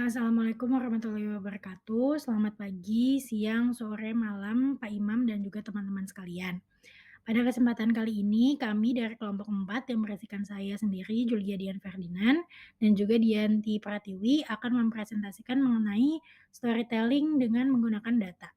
Assalamualaikum warahmatullahi wabarakatuh. Selamat pagi, siang, sore, malam, Pak Imam dan juga teman-teman sekalian. Pada kesempatan kali ini, kami dari kelompok 4 yang berisikan saya sendiri, Julia Dian Ferdinand, dan juga Dianti Pratiwi akan mempresentasikan mengenai storytelling dengan menggunakan data.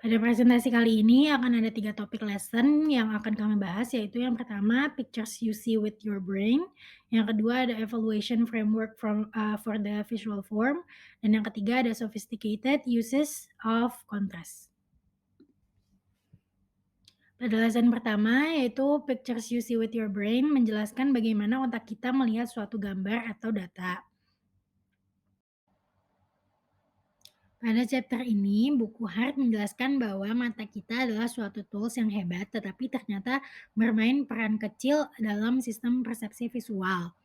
Pada presentasi kali ini akan ada 3 topik lesson yang akan kami bahas, yaitu yang pertama, pictures you see with your brain, yang kedua ada evaluation framework for the visual form, dan yang ketiga ada sophisticated uses of contrast. Pada lesson pertama, yaitu pictures you see with your brain, menjelaskan bagaimana otak kita melihat suatu gambar atau data. Pada chapter ini, buku Hart menjelaskan bahwa mata kita adalah suatu tools yang hebat, tetapi ternyata bermain peran kecil dalam sistem persepsi visual.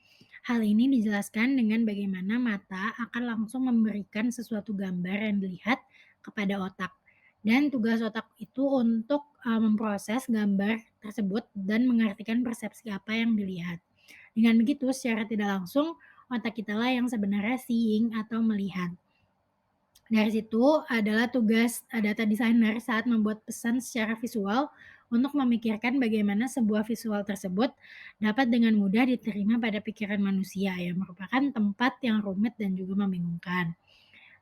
Hal ini dijelaskan dengan bagaimana mata akan langsung memberikan sesuatu gambar yang dilihat kepada otak. Dan tugas otak itu untuk memproses gambar tersebut dan mengartikan persepsi apa yang dilihat. Dengan begitu, secara tidak langsung, otak kita lah yang sebenarnya seeing atau melihat. Dari situ adalah tugas data designer saat membuat pesan secara visual untuk memikirkan bagaimana sebuah visual tersebut dapat dengan mudah diterima pada pikiran manusia yang merupakan tempat yang rumit dan juga membingungkan.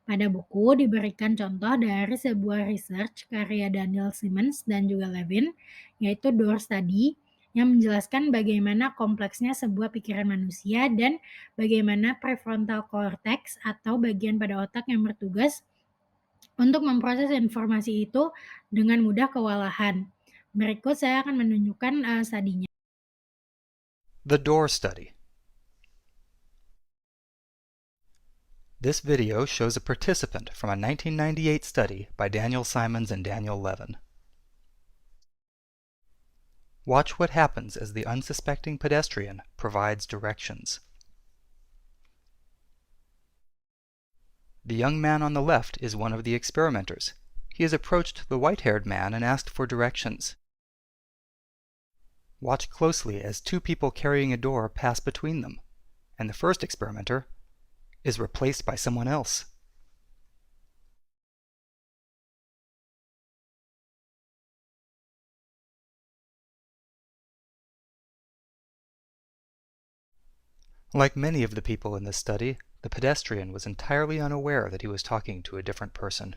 Pada buku diberikan contoh dari sebuah research karya Daniel Simmons dan juga Levin, yaitu Door Study, yang menjelaskan bagaimana kompleksnya sebuah pikiran manusia dan bagaimana prefrontal cortex atau bagian pada otak yang bertugas untuk memproses informasi itu dengan mudah kewalahan. Berikut saya akan menunjukkan studinya. The Door Study. This video shows a participant from a 1998 study by Daniel Simons and Daniel Levin. Watch what happens as the unsuspecting pedestrian provides directions. The young man on the left is one of the experimenters. He has approached the white-haired man and asked for directions. Watch closely as two people carrying a door pass between them, and the first experimenter is replaced by someone else. Like many of the people in this study, the pedestrian was entirely unaware that he was talking to a different person.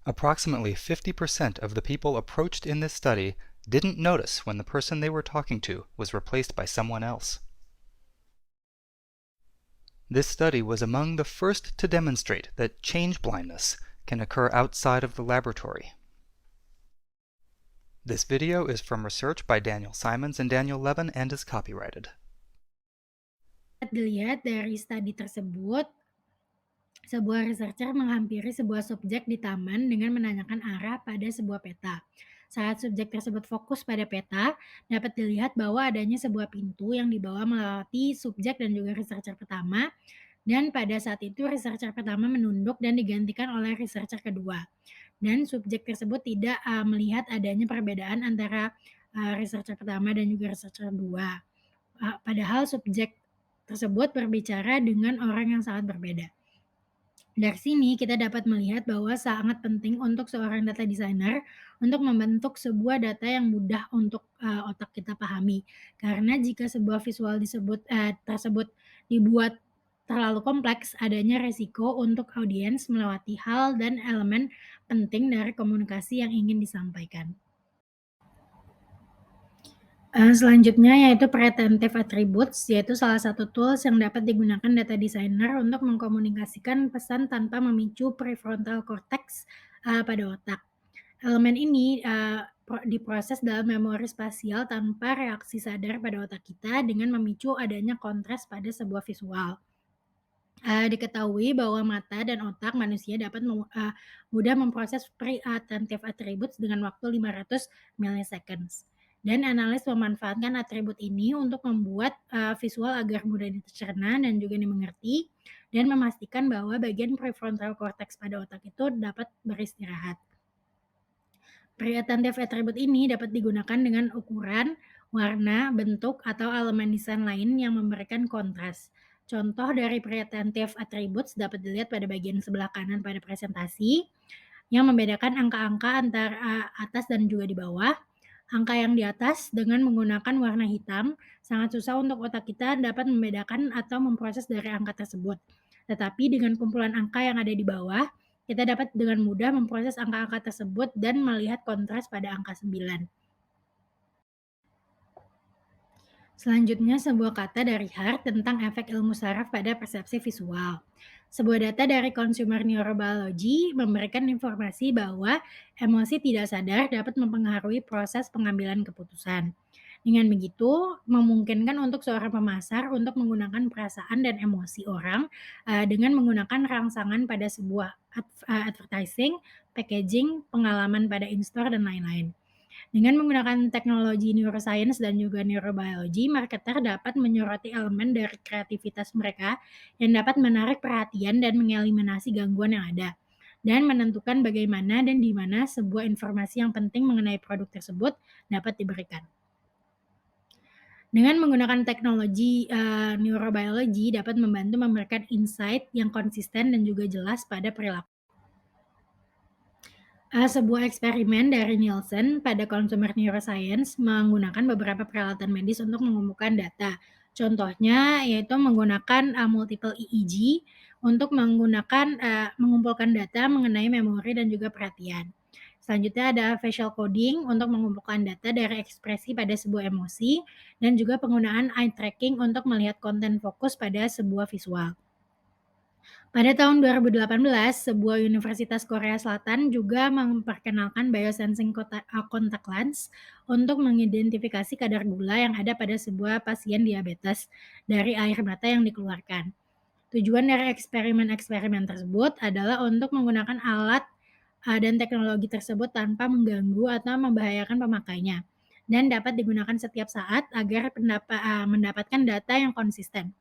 Approximately 50% of the people approached in this study didn't notice when the person they were talking to was replaced by someone else. This study was among the first to demonstrate that change blindness can occur outside of the laboratory. This video is from research by Daniel Simons and Daniel Levin and is copyrighted. Dilihat dari studi tersebut, sebuah researcher menghampiri sebuah subjek di taman dengan menanyakan arah pada sebuah peta. Saat subjek tersebut fokus pada peta, dapat dilihat bahwa adanya sebuah pintu yang dibawa melewati subjek dan juga researcher pertama, dan pada saat itu researcher pertama menunduk dan digantikan oleh researcher kedua. Dan subjek tersebut tidak melihat adanya perbedaan antara researcher pertama dan juga researcher kedua. Padahal subjek tersebut berbicara dengan orang yang sangat berbeda. Dari sini kita dapat melihat bahwa sangat penting untuk seorang data designer untuk membentuk sebuah data yang mudah untuk otak kita pahami. Karena jika sebuah visual tersebut dibuat terlalu kompleks, adanya resiko untuk audiens melewati hal dan elemen penting dari komunikasi yang ingin disampaikan. Selanjutnya yaitu Pretentive Attributes, yaitu salah satu tools yang dapat digunakan data designer untuk mengkomunikasikan pesan tanpa memicu prefrontal cortex pada otak. Elemen ini diproses dalam memori spasial tanpa reaksi sadar pada otak kita dengan memicu adanya kontras pada sebuah visual. Diketahui bahwa mata dan otak manusia dapat mudah memproses pre-attentive attributes dengan waktu 500 milliseconds. Dan analis memanfaatkan atribut ini untuk membuat visual agar mudah dicerna dan juga dimengerti, dan memastikan bahwa bagian prefrontal cortex pada otak itu dapat beristirahat. Pre-attentive attribute ini dapat digunakan dengan ukuran, warna, bentuk, atau elemen desain lain yang memberikan kontras. Contoh dari pre-attentive attributes dapat dilihat pada bagian sebelah kanan pada presentasi, yang membedakan angka-angka antara atas dan juga di bawah. Angka yang di atas dengan menggunakan warna hitam, sangat susah untuk otak kita dapat membedakan atau memproses dari angka tersebut. Tetapi dengan kumpulan angka yang ada di bawah, kita dapat dengan mudah memproses angka-angka tersebut dan melihat kontras pada angka 9. Selanjutnya, sebuah kata dari Hart tentang efek ilmu saraf pada persepsi visual. Sebuah data dari Consumer Neurobiology memberikan informasi bahwa emosi tidak sadar dapat mempengaruhi proses pengambilan keputusan. Dengan begitu, memungkinkan untuk seorang pemasar untuk menggunakan perasaan dan emosi orang dengan menggunakan rangsangan pada sebuah advertising, packaging, pengalaman pada in-store, dan lain-lain. Dengan menggunakan teknologi neuroscience dan juga neurobiology, marketer dapat menyoroti elemen dari kreativitas mereka yang dapat menarik perhatian dan mengeliminasi gangguan yang ada, dan menentukan bagaimana dan di mana sebuah informasi yang penting mengenai produk tersebut dapat diberikan. Dengan menggunakan teknologi neurobiology dapat membantu memberikan insight yang konsisten dan juga jelas pada perilaku. Sebuah eksperimen dari Nielsen pada consumer neuroscience menggunakan beberapa peralatan medis untuk mengumpulkan data. Contohnya yaitu menggunakan multiple EEG untuk mengumpulkan data mengenai memori dan juga perhatian. Selanjutnya ada facial coding untuk mengumpulkan data dari ekspresi pada sebuah emosi, dan juga penggunaan eye tracking untuk melihat konten fokus pada sebuah visual. Pada tahun 2018, sebuah universitas Korea Selatan juga memperkenalkan biosensing contact lens untuk mengidentifikasi kadar gula yang ada pada sebuah pasien diabetes dari air mata yang dikeluarkan. Tujuan dari eksperimen-eksperimen tersebut adalah untuk menggunakan alat dan teknologi tersebut tanpa mengganggu atau membahayakan pemakainya, dan dapat digunakan setiap saat agar mendapatkan data yang konsisten.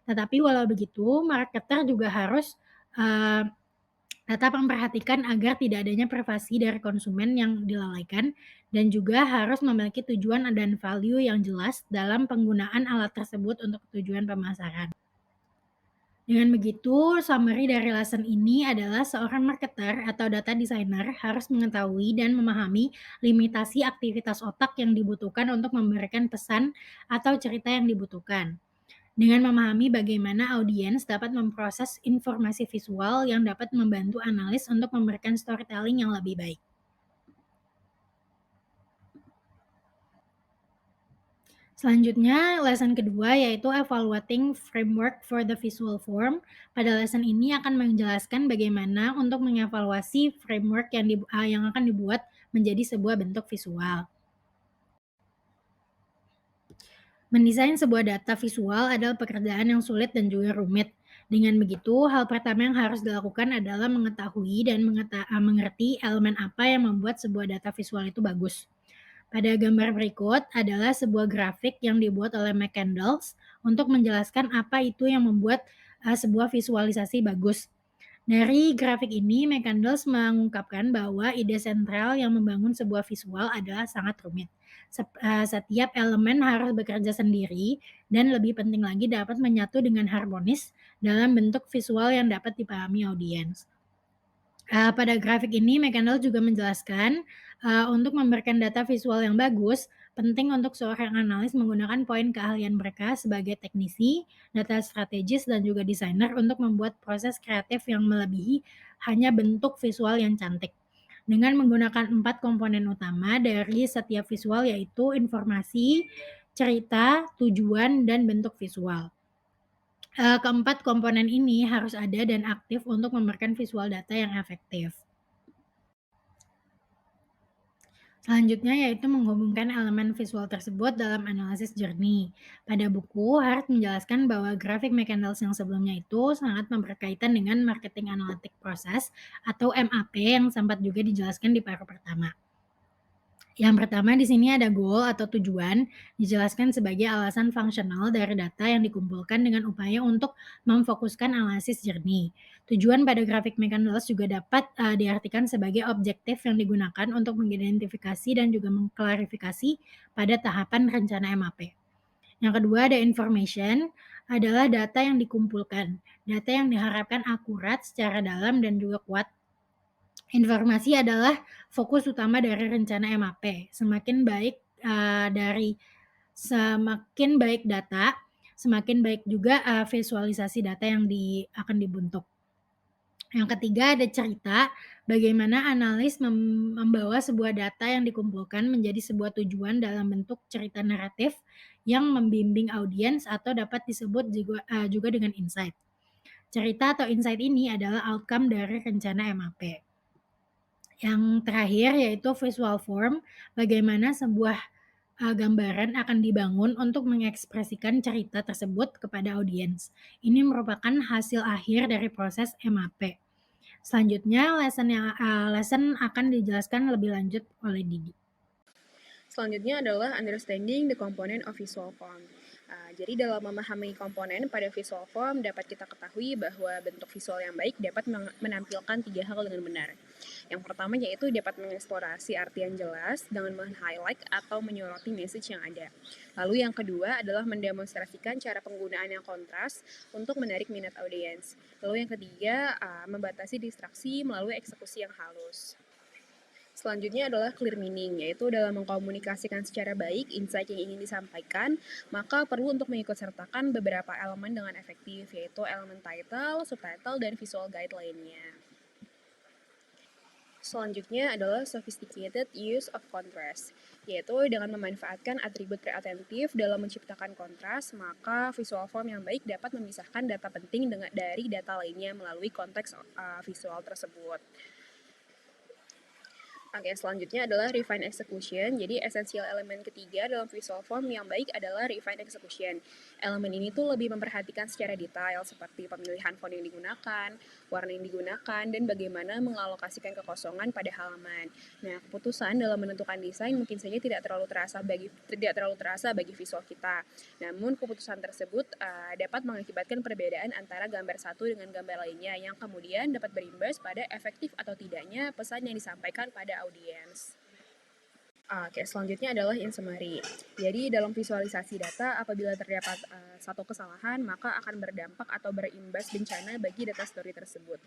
Tetapi walau begitu, marketer juga harus uh, tetap memperhatikan agar tidak adanya privasi dari konsumen yang dilalaikan, dan juga harus memiliki tujuan dan value yang jelas dalam penggunaan alat tersebut untuk tujuan pemasaran. Dengan begitu, summary dari lesson ini adalah seorang marketer atau data designer harus mengetahui dan memahami limitasi aktivitas otak yang dibutuhkan untuk memberikan pesan atau cerita yang dibutuhkan. Dengan memahami bagaimana audiens dapat memproses informasi visual yang dapat membantu analis untuk memberikan storytelling yang lebih baik. Selanjutnya, lesson kedua yaitu Evaluating Framework for the Visual Form. Pada lesson ini akan menjelaskan bagaimana untuk mengevaluasi framework yang akan dibuat menjadi sebuah bentuk visual. Mendesain sebuah data visual adalah pekerjaan yang sulit dan juga rumit. Dengan begitu, hal pertama yang harus dilakukan adalah mengetahui dan mengerti elemen apa yang membuat sebuah data visual itu bagus. Pada gambar berikut adalah sebuah grafik yang dibuat oleh McCandless untuk menjelaskan apa itu yang membuat sebuah visualisasi bagus. Dari grafik ini, McCandless mengungkapkan bahwa ide sentral yang membangun sebuah visual adalah sangat rumit. Setiap elemen harus bekerja sendiri, dan lebih penting lagi dapat menyatu dengan harmonis dalam bentuk visual yang dapat dipahami audiens. Pada grafik ini, McCandless juga menjelaskan untuk memberikan data visual yang bagus, penting untuk seorang analis menggunakan poin keahlian mereka sebagai teknisi, data strategis, dan juga desainer untuk membuat proses kreatif yang melebihi hanya bentuk visual yang cantik. Dengan menggunakan 4 komponen utama dari setiap visual, yaitu informasi, cerita, tujuan, dan bentuk visual. Keempat komponen ini harus ada dan aktif untuk memberikan visual data yang efektif. Selanjutnya yaitu menghubungkan elemen visual tersebut dalam analisis journey. Pada buku, Hart menjelaskan bahwa grafik McCandless yang sebelumnya itu sangat berkaitan dengan marketing analytic process atau MAP yang sempat juga dijelaskan di paruh pertama. Yang pertama di sini ada goal atau tujuan, dijelaskan sebagai alasan fungsional dari data yang dikumpulkan dengan upaya untuk memfokuskan analisis jernih. Tujuan pada grafik McCandless juga dapat diartikan sebagai objektif yang digunakan untuk mengidentifikasi dan juga mengklarifikasi pada tahapan rencana MAP. Yang kedua ada information, adalah data yang dikumpulkan, data yang diharapkan akurat secara dalam dan juga kuat. Informasi adalah fokus utama dari rencana MAP. Semakin baik data, semakin baik juga visualisasi data yang akan dibentuk. Yang ketiga ada cerita, bagaimana analis membawa sebuah data yang dikumpulkan menjadi sebuah tujuan dalam bentuk cerita naratif yang membimbing audiens atau dapat disebut juga dengan insight. Cerita atau insight ini adalah outcome dari rencana MAP. Yang terakhir yaitu visual form, bagaimana sebuah gambaran akan dibangun untuk mengekspresikan cerita tersebut kepada audiens. Ini merupakan hasil akhir dari proses MAP. Selanjutnya, lesson akan dijelaskan lebih lanjut oleh Didi. Selanjutnya adalah understanding the component of visual form. Jadi dalam memahami komponen pada visual form dapat kita ketahui bahwa bentuk visual yang baik dapat menampilkan 3 hal dengan benar. Yang pertama yaitu dapat mengeksplorasi arti yang jelas dengan men-highlight atau menyoroti message yang ada. Lalu yang kedua adalah mendemonstrasikan cara penggunaan yang kontras untuk menarik minat audiens. Lalu yang ketiga membatasi distraksi melalui eksekusi yang halus. Selanjutnya adalah clear meaning, yaitu dalam mengkomunikasikan secara baik insight yang ingin disampaikan, maka perlu untuk mengikutsertakan beberapa elemen dengan efektif, yaitu elemen title, subtitle, dan visual guide lainnya. Selanjutnya adalah sophisticated use of contrast, yaitu dengan memanfaatkan atribut preatentif dalam menciptakan kontras, maka visual form yang baik dapat memisahkan data penting dari data lainnya melalui konteks visual tersebut. Oke, selanjutnya adalah refine execution. Jadi esensial elemen ketiga dalam visual form yang baik adalah refine execution. Elemen ini tuh lebih memperhatikan secara detail seperti pemilihan font yang digunakan, warna yang digunakan, dan bagaimana mengalokasikan kekosongan pada halaman. Nah, keputusan dalam menentukan desain mungkin saja tidak terlalu terasa bagi visual kita. Namun keputusan tersebut dapat mengakibatkan perbedaan antara gambar satu dengan gambar lainnya yang kemudian dapat berimbas pada efektif atau tidaknya pesan yang disampaikan pada audiens. Oke, selanjutnya adalah in summary. Jadi dalam visualisasi data, apabila terdapat satu kesalahan, maka akan berdampak atau berimbas bencana bagi data story tersebut.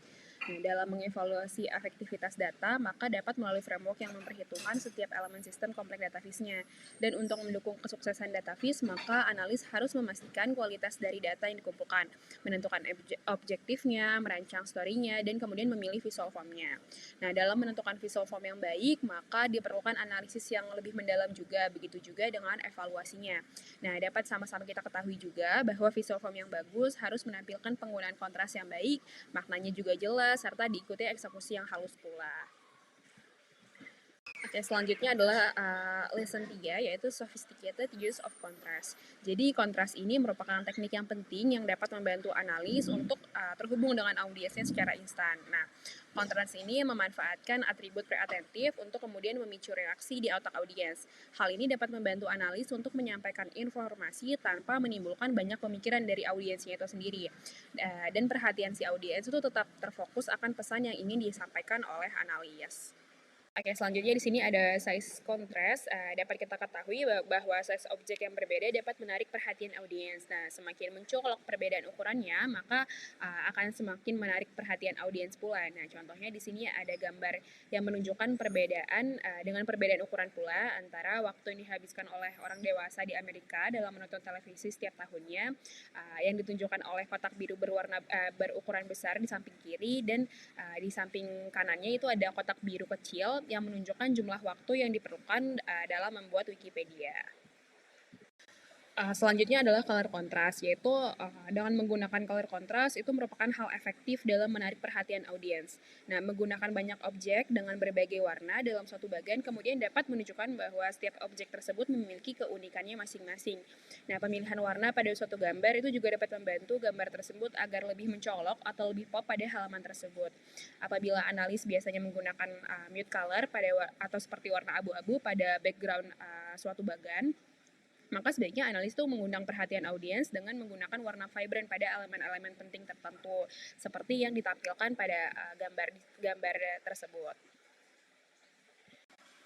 Nah, dalam mengevaluasi efektivitas data, maka dapat melalui framework yang memperhitungkan setiap elemen sistem kompleks datavisnya. Dan untuk mendukung kesuksesan datavis, maka analis harus memastikan kualitas dari data yang dikumpulkan, menentukan objektifnya, merancang story-nya, dan kemudian memilih visual form-nya. Nah, dalam menentukan visual form yang baik, maka diperlukan analisis yang lebih mendalam juga, begitu juga dengan evaluasinya. Nah, dapat sama-sama kita ketahui juga bahwa visual form yang bagus harus menampilkan penggunaan kontras yang baik, maknanya juga jelas, serta diikuti eksekusi yang halus pula. Oke, selanjutnya adalah lesson 3, yaitu sophisticated use of contrast. Jadi kontras ini merupakan teknik yang penting yang dapat membantu analis untuk terhubung dengan audiensnya secara instan. Nah, kontras ini memanfaatkan atribut preatentif untuk kemudian memicu reaksi di otak audiens. Hal ini dapat membantu analis untuk menyampaikan informasi tanpa menimbulkan banyak pemikiran dari audiensnya itu sendiri. Dan perhatian si audiens itu tetap terfokus akan pesan yang ingin disampaikan oleh analis. Oke, selanjutnya di sini ada size contrast. Dapat kita ketahui bahwa size objek yang berbeda dapat menarik perhatian audiens. Nah, semakin mencolok perbedaan ukurannya, maka akan semakin menarik perhatian audiens pula. Nah, contohnya di sini ada gambar yang menunjukkan perbedaan dengan perbedaan ukuran pula antara waktu yang dihabiskan oleh orang dewasa di Amerika dalam menonton televisi setiap tahunnya, yang ditunjukkan oleh kotak biru berukuran besar di samping kiri, dan di samping kanannya itu ada kotak biru kecil yang menunjukkan jumlah waktu yang diperlukan dalam membuat Wikipedia. Selanjutnya adalah color contrast, yaitu dengan menggunakan color contrast itu merupakan hal efektif dalam menarik perhatian audiens. Nah, menggunakan banyak objek dengan berbagai warna dalam suatu bagian kemudian dapat menunjukkan bahwa setiap objek tersebut memiliki keunikannya masing-masing. Nah, pemilihan warna pada suatu gambar itu juga dapat membantu gambar tersebut agar lebih mencolok atau lebih pop pada halaman tersebut. Apabila analis biasanya menggunakan mute color atau seperti warna abu-abu pada background suatu bagan, maka sebaiknya analis itu mengundang perhatian audiens dengan menggunakan warna vibrant pada elemen-elemen penting tertentu, seperti yang ditampilkan pada gambar tersebut.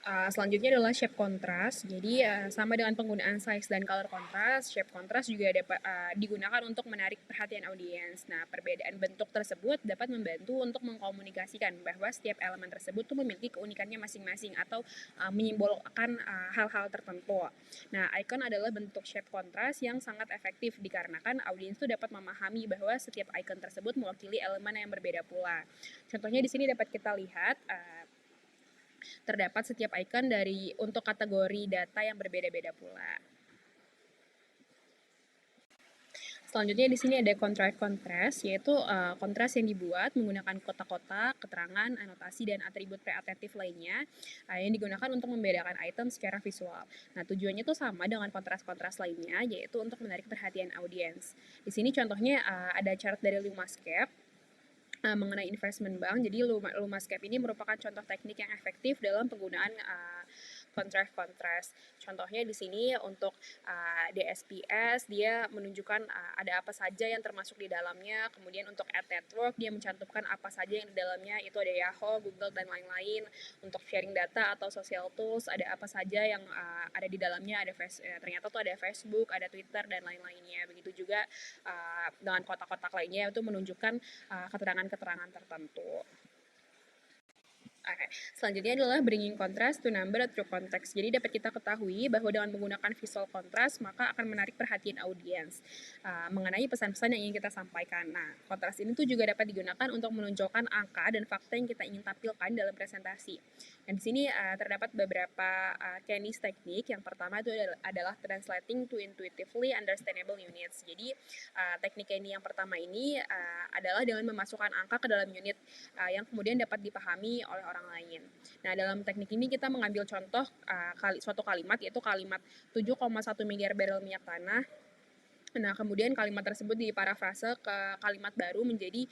Selanjutnya adalah shape contrast. Jadi sama dengan penggunaan size dan color contrast, shape contrast juga dapat digunakan untuk menarik perhatian audiens. Nah, perbedaan bentuk tersebut dapat membantu untuk mengkomunikasikan bahwa setiap elemen tersebut tuh memiliki keunikannya masing-masing atau menyimbolkan hal-hal tertentu. Nah, icon adalah bentuk shape contrast yang sangat efektif dikarenakan audiens tuh dapat memahami bahwa setiap icon tersebut mewakili elemen yang berbeda pula. Contohnya di sini dapat kita lihat terdapat setiap icon untuk kategori data yang berbeda-beda pula. Selanjutnya di sini ada contrast, yaitu kontras yang dibuat menggunakan kotak-kotak, keterangan, anotasi, dan atribut preattentif lainnya yang digunakan untuk membedakan item secara visual. Nah, tujuannya itu sama dengan kontras-kontras lainnya, yaitu untuk menarik perhatian audiens. Di sini contohnya ada chart dari LumaScape mengenai investment bank. Jadi LumaScape ini merupakan contoh teknik yang efektif dalam penggunaan kontras. Contohnya di sini untuk DSPS dia menunjukkan ada apa saja yang termasuk di dalamnya. Kemudian untuk ad network dia mencantumkan apa saja yang di dalamnya, itu ada Yahoo, Google, dan lain-lain. Untuk sharing data atau social tools ada apa saja yang ada di dalamnya, ternyata tuh ada Facebook, ada Twitter, dan lain-lainnya. Begitu juga dengan kotak-kotak lainnya itu menunjukkan keterangan-keterangan tertentu. Oke, selanjutnya adalah bringing contrast to number through context. Jadi dapat kita ketahui bahwa dengan menggunakan visual contrast maka akan menarik perhatian audiens mengenai pesan-pesan yang ingin kita sampaikan. Nah, kontras ini tuh juga dapat digunakan untuk menonjolkan angka dan fakta yang kita ingin tampilkan dalam presentasi. Dan di sini terdapat beberapa Chinese teknik. Yang pertama itu adalah translating to intuitively understandable units. Jadi teknik ini yang pertama ini adalah dengan memasukkan angka ke dalam unit yang kemudian dapat dipahami oleh orang lain. Nah, dalam teknik ini kita mengambil contoh suatu kalimat, yaitu kalimat 7,1 miliar barrel minyak tanah. Nah, kemudian kalimat tersebut diparafrase ke kalimat baru menjadi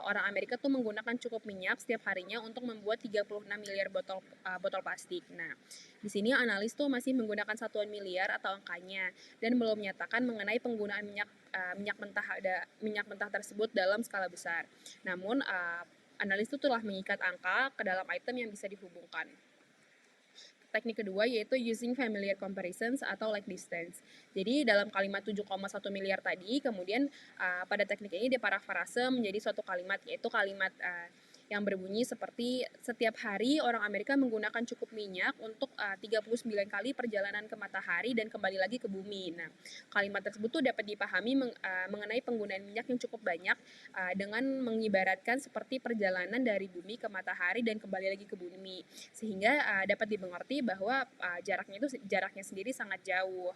orang Amerika tuh menggunakan cukup minyak setiap harinya untuk membuat 36 miliar botol plastik. Nah, di sini analis tuh masih menggunakan satuan miliar atau angkanya dan belum menyatakan mengenai penggunaan minyak mentah tersebut dalam skala besar. Namun analis itu telah mengikat angka ke dalam item yang bisa dihubungkan. Teknik kedua yaitu using familiar comparisons atau like distance. Jadi dalam kalimat 7,1 miliar tadi, kemudian pada teknik ini diparafrase menjadi suatu kalimat, yaitu kalimat yang berbunyi seperti setiap hari orang Amerika menggunakan cukup minyak untuk 39 kali perjalanan ke matahari dan kembali lagi ke bumi. Nah, kalimat tersebut tuh dapat dipahami mengenai penggunaan minyak yang cukup banyak dengan mengibaratkan seperti perjalanan dari bumi ke matahari dan kembali lagi ke bumi, sehingga dapat dimengerti bahwa jaraknya sendiri sangat jauh.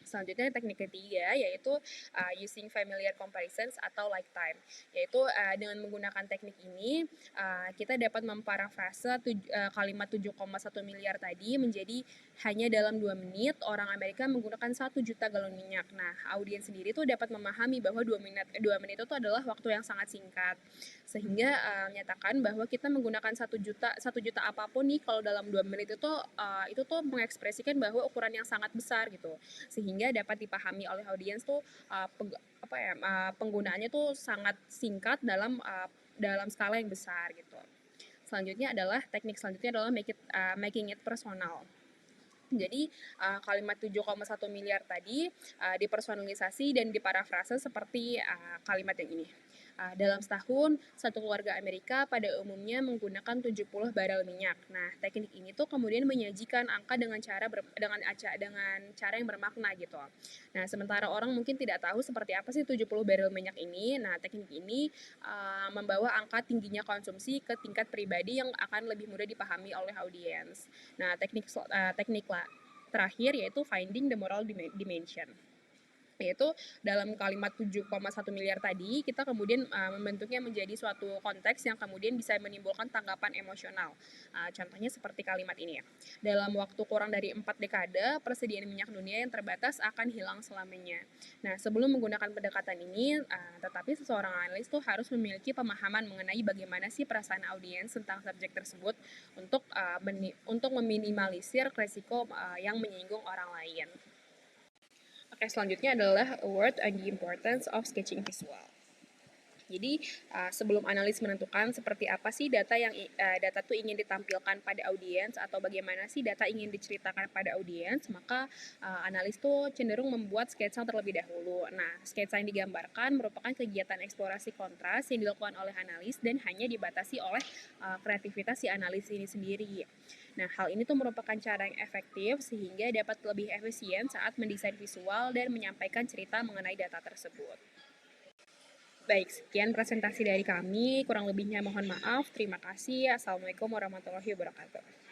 Selanjutnya teknik ketiga yaitu using familiar comparisons atau like time, yaitu dengan menggunakan teknik ini kita dapat memparafrase kalimat 7,1 miliar tadi menjadi hanya dalam 2 menit orang Amerika menggunakan 1 juta galon minyak. Nah, audiens sendiri tuh dapat memahami bahwa 2 menit itu adalah waktu yang sangat singkat, sehingga menyatakan bahwa kita menggunakan 1 juta apapun nih kalau dalam 2 menit itu tuh mengekspresikan bahwa ukuran yang sangat besar gitu, sehingga dapat dipahami oleh audiens tuh penggunaannya tuh sangat singkat dalam skala yang besar gitu. Teknik selanjutnya adalah making it personal. Jadi kalimat 7,1 miliar tadi dipersonalisasi dan diparafrase seperti kalimat yang ini. Dalam setahun, satu keluarga Amerika pada umumnya menggunakan 70 barel minyak. Nah, teknik ini tuh kemudian menyajikan angka dengan cara yang bermakna gitu. Nah, sementara orang mungkin tidak tahu seperti apa sih 70 barel minyak ini. Nah, teknik ini membawa angka tingginya konsumsi ke tingkat pribadi yang akan lebih mudah dipahami oleh audiens. Nah, teknik terakhir yaitu finding the moral dimension. Yaitu dalam kalimat 7,1 miliar tadi, kita kemudian membentuknya menjadi suatu konteks yang kemudian bisa menimbulkan tanggapan emosional. Contohnya seperti kalimat ini ya. Dalam waktu kurang dari 4 dekade, persediaan minyak dunia yang terbatas akan hilang selamanya. Nah, sebelum menggunakan pendekatan ini, tetapi seseorang analis tuh harus memiliki pemahaman mengenai bagaimana sih perasaan audiens tentang subjek tersebut untuk meminimalisir resiko yang menyinggung orang lain. Oke, selanjutnya adalah a word on the importance of sketching visual. Jadi sebelum analis menentukan seperti apa sih data itu ingin ditampilkan pada audiens atau bagaimana sih data ingin diceritakan pada audiens, maka analis tuh cenderung membuat sketsa terlebih dahulu. Nah, sketsa yang digambarkan merupakan kegiatan eksplorasi kontras yang dilakukan oleh analis dan hanya dibatasi oleh kreativitas si analis ini sendiri. Nah, hal ini tuh merupakan cara yang efektif sehingga dapat lebih efisien saat mendesain visual dan menyampaikan cerita mengenai data tersebut. Baik, sekian presentasi dari kami. Kurang lebihnya mohon maaf. Terima kasih. Assalamualaikum warahmatullahi wabarakatuh.